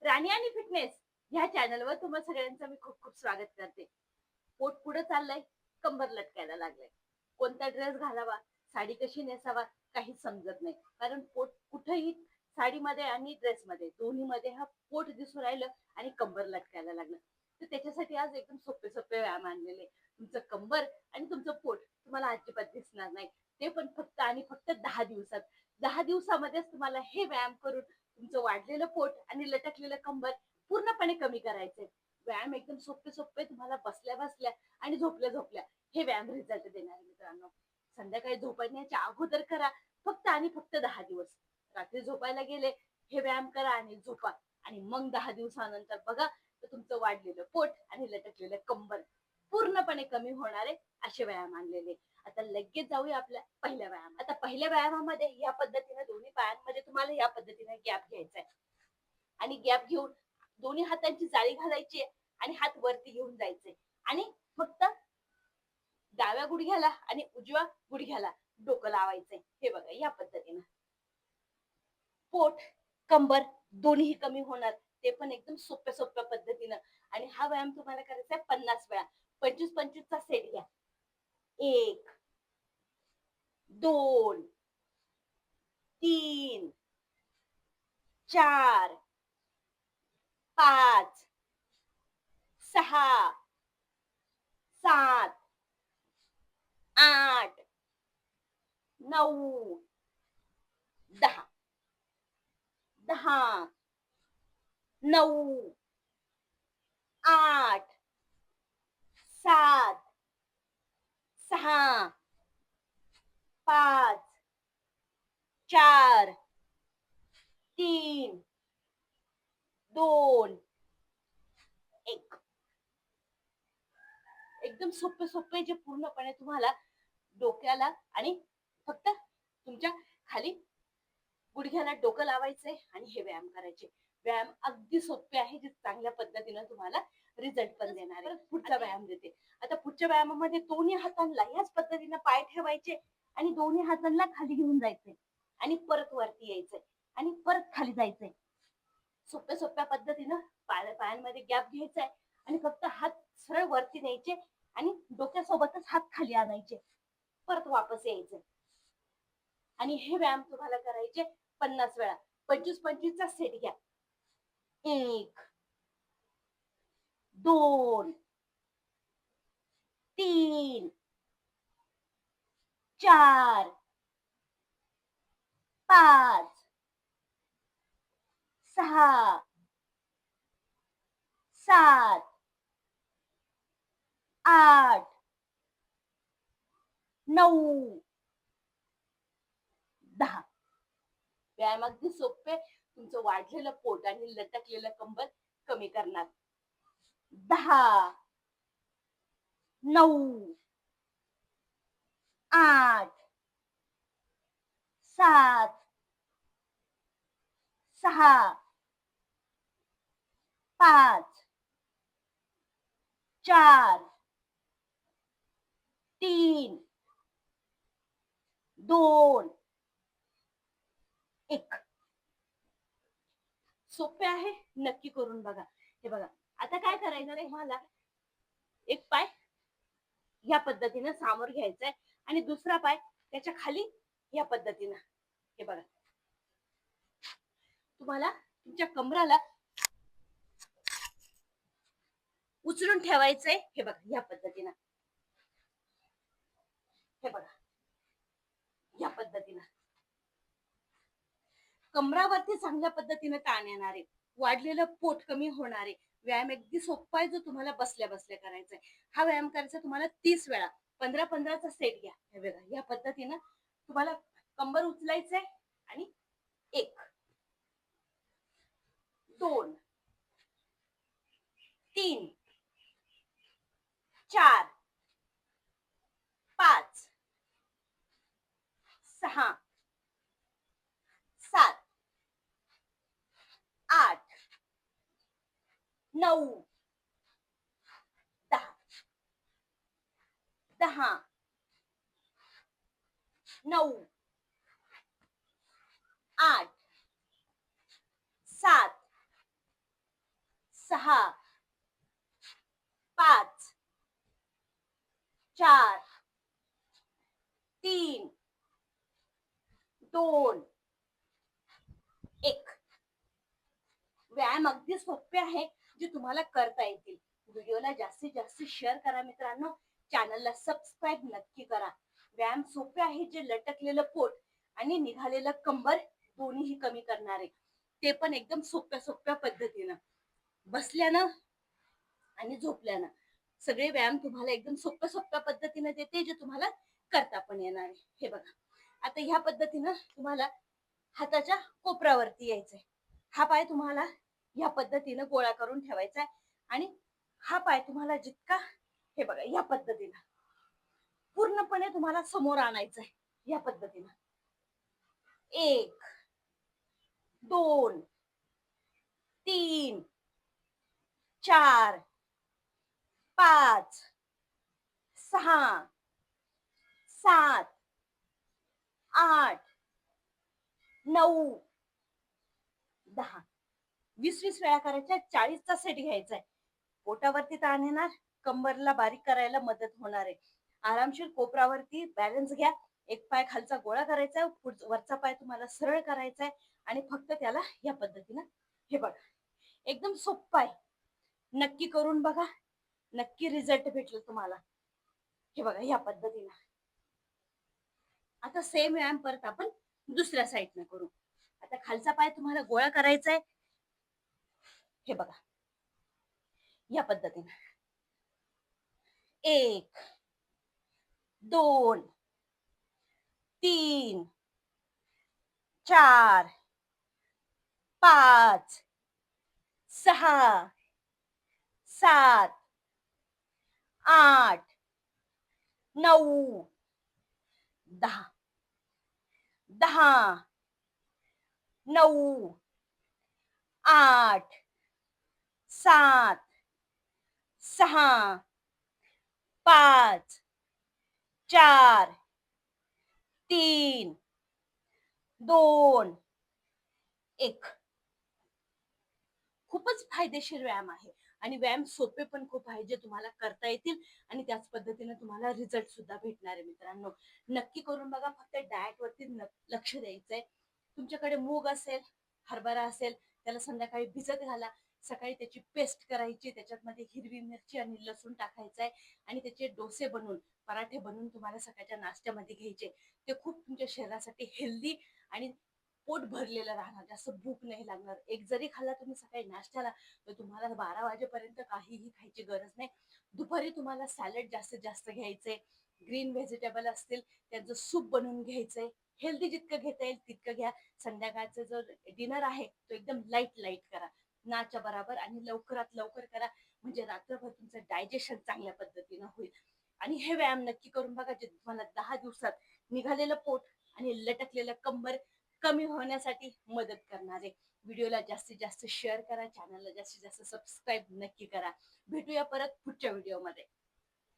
राणी आणि फिटनेस ह्या चॅनलवर तुम्हा सगळ्यांचं मी खूप खूप स्वागत करते. पोट पुढे चाललंय, कंबर लटकायला लागलंय. कोणता ड्रेस घालावा, साडी कशी नेसावा काहीच समजत नाही. कारण पोट कुठेही साडीमध्ये आणि ड्रेसमध्ये दोन्हीमध्ये हा पोट दिसून राहिलं आणि कंबर लटकायला लागलं. तर त्याच्यासाठी आज एकदम सोपे सोपे व्यायाम आणलेले. तुमचं कंबर आणि तुमचं पोट तुम्हाला अजिबात दिसणार नाही. ते पण फक्त आणि फक्त 10 दिवसात. 10 दिवसामध्येच तुम्हाला हे व्यायाम करून तुमचं वाढलेलं पोट आणि लटकलेलं कंबर पूर्णपणे कमी करायचंय. व्यायाम एकदम सोपे सोपे तुम्हाला बसल्या बसल्या आणि झोपल्या झोपल्या हे व्यायाम रिझल्ट देणार आहे मित्रांनो. संध्याकाळी झोपण्याच्या अगोदर करा, फक्त आणि फक्त 10 दिवस. रात्री झोपायला गेले हे व्यायाम करा आणि झोपा, आणि मग 10 दिवसानंतर बघा तर तुमचं वाढलेलं पोट आणि लटकलेलं कंबर पूर्णपणे कमी होणारे असे व्यायाम आणलेले. आता लगेच जाऊया आपल्या पहिल्या व्यायाम. आता पहिल्या व्यायामामध्ये या पद्धतीने दोन्ही पायांमध्ये तुम्हाला या पद्धतीने गॅप घ्यायचा आहे आणि गॅप घेऊन दोन्ही हातांची जाळी घालायची आणि हात वरती घेऊन जायचे आणि फक्त डाव्या गुडघ्याला आणि उजव्या गुडघ्याला डोकं लावायचंय. हे बघा या पद्धतीनं पोट कंबर दोन्ही कमी होणार, ते पण एकदम सोप्या सोप्या पद्धतीनं. आणि हा व्यायाम तुम्हाला करायचा आहे 50 वेळा. 25-25चा सेट घ्या. 1, 2, 3, 4, 5, 6, 7, 8, 9, 10. 10, 9, 8, 7, 6, 5, 4, 3, 2, 1. एकदम सोपे सोपे जे पूर्णपणे तुम्हाला डोक्याला आणि फक्त तुमच्या खाली गुडघ्याला डोकं लावायचंय आणि हे व्यायाम करायचे. व्यायाम अगदी सोपे आहे, जे चांगल्या पद्धतीनं तुम्हाला रिझल्ट पण देणार आहे. पुढचा व्यायाम देते. आता पुढच्या व्यायामामध्ये दोन्ही हातांना याच पद्धतीनं पाय ठेवायचे आणि दोन्ही हातांना खाली घेऊन जायचंय आणि परत वरती यायचंय आणि परत खाली जायचंय. सोप्या सोप्या पद्धतीनं पायांमध्ये गॅप घ्यायचा आहे आणि फक्त हात सरळ वरती न्यायचे आणि डोक्यासोबतच हात खाली आणायचे, परत वापस यायचे. आणि हे व्यायाम तुम्हाला करायचे 50 वेळा. 25-25चा सेट घ्या. 1, 2, 3, 4, 5, 6, 7, 8, 9, 10. व्यायाम अगदी सोपे, तुमचं वाढलेलं पोट आणि लटकलेलं कंबर कमी करणार. 10, 9, 8, 7, 6, 5, 4, 3, 2, 1. सोपे आहे, नक्की करून बघा. हे बघा, आता काय करायचं आहे तुम्हाला, एक पाय या पद्धतीनं सामोर घ्यायचा आहे आणि दुसरा पाय त्याच्या खाली या पद्धतीनं. हे बघा, तुम्हाला तुमच्या कमराला उचलून ठेवायचंय. हे बघा या पद्धतीनं. हे बघा या पद्धतीनं कमरावरती चांगल्या पद्धतीने ताण येणार आहे, वाढलेलं पोट कमी होणार आहे. व्यायाम अगदी सोपा आहे, जो तुम्हाला बसल्या बसल्या करायचा आहे. हा व्यायाम करायचा तुम्हाला 30 वेळा. 15-15चा सेट घ्या. हे बघा या पद्धतीनं तुम्हाला कंबर उचलायचंय आणि 1, 2, 3, 4, 5, 6, 7, 8, 9, 10. 10, 9, 8, 7, 6 5 4 3 2 1. व्यायाम अगदी सोपे आहे जे तुम्हाला करता येतील. व्हिडिओला जास्तीत जास्त शेअर करा मित्रांनो. चॅनलला सबस्क्राईब नक्की करा. व्यायाम सोपे आहे जे लटकलेलं पोट आणि निघालेलं कंबर दोन्हीही कमी करणारे, ते पण एकदम सोप्या सोप्या पद्धतीनं, बसल्यानं आणि झोपल्यानं. सगळे व्यायाम तुम्हाला एकदम सोप्या सोप्या पद्धतीनं देते जे तुम्हाला करता पण येणार आहे. हे बघा, आता ह्या पद्धतीनं तुम्हाला हाताच्या कोपरावरती यायचंय. हा पाय तुम्हाला ह्या पद्धतीनं गोळा करून ठेवायचा आहे आणि हा पाय तुम्हाला जितका, हे बघा, या पद्धतीनं पूर्णपणे तुम्हाला समोर आणायचं आहे. या पद्धतीनं 1 2 3 4 5 6 7 8 9 10. 20-20 वेळा करायच्या. 40चा सेट घ्यायचा आहे. पोटावरती ताण येणार, कंबरला बारीक करायला मदत होणार आहे. आरामशीर कोपरावरती बॅलन्स घ्या. एक पाय खालचा गोळा करायचा, वरचा पाय तुम्हाला सरळ करायचा आहे आणि फक्त त्याला या पद्धतीनं, हे बघा, एकदम सोप्पा आहे. नक्की करून बघा, नक्की रिझल्ट भेटल तुम्हाला. हे बघा, या पद्धतीनं. आता सेम व्यायाम परत आपण दुसऱ्या साईडनं करू. आता खालचा पाय तुम्हाला गोळा करायचा आहे. हे बघा, या पद्धतीनं 1 2 3 4 5 6 7 8 9 10. 10 9 8 7 6 5 4 3 2 1. खूपच फायदेशीर व्यायाम आहे आणि व्यायाम सोपे पण खूप आहे जे तुम्हाला करता येतील आणि त्याच पद्धतीने तुम्हाला रिझल्ट सुद्धा भेटणार आहे. मित्रांनो, नक्की करून बघा. फक्त डाएट वरती लक्ष द्यायचंय. तुमच्याकडे मूग असेल, हरभरा असेल, त्याला संध्याकाळी भिजत घाला. सकाळी त्याची पेस्ट करायची, त्याच्यामध्ये हिरवी मिरची आणि लसूण टाकायचं आहे आणि त्याचे डोसे बनवून, पराठे बनवून तुम्हाला सकाळच्या नाश्त्यामध्ये घ्यायचे. ते खूप तुमच्या शरीरासाठी हेल्दी आणि पोट भरलेलं राहणार, जास्त भूक नाही लागणार. एक जरी खाल्ला तुम्ही सकाळी नाश्त्याला, तर तुम्हाला 12 वाजेपर्यंत काहीही खायची गरज नाही. दुपारी तुम्हाला सॅलड जास्तीत जास्त घ्यायचंय. ग्रीन व्हेजिटेबल असतील त्यांचं सूप बनवून घ्यायचंय. हेल्दी जितकं घेता येईल तितकं घ्या. संध्याकाळचं जो डिनर आहे तो एकदम लाईट करा, नाच्या बरोबर, आणि लवकरात लवकर करा, म्हणजे रात्रभर तुमचं डायजेशन चांगल्या पद्धतीनं होईल. आणि हे व्यायाम नक्की करून बघा, जे तुम्हाला 10 दिवसात निघालेलं पोट आणि लटकलेलं कंबर कमी होण्यासाठी मदत करणार आहे. व्हिडिओला जास्तीत जास्त शेअर करा, चॅनलला जास्तीत जास्त सबस्क्राईब नक्की करा. भेटूया परत पुढच्या व्हिडिओमध्ये.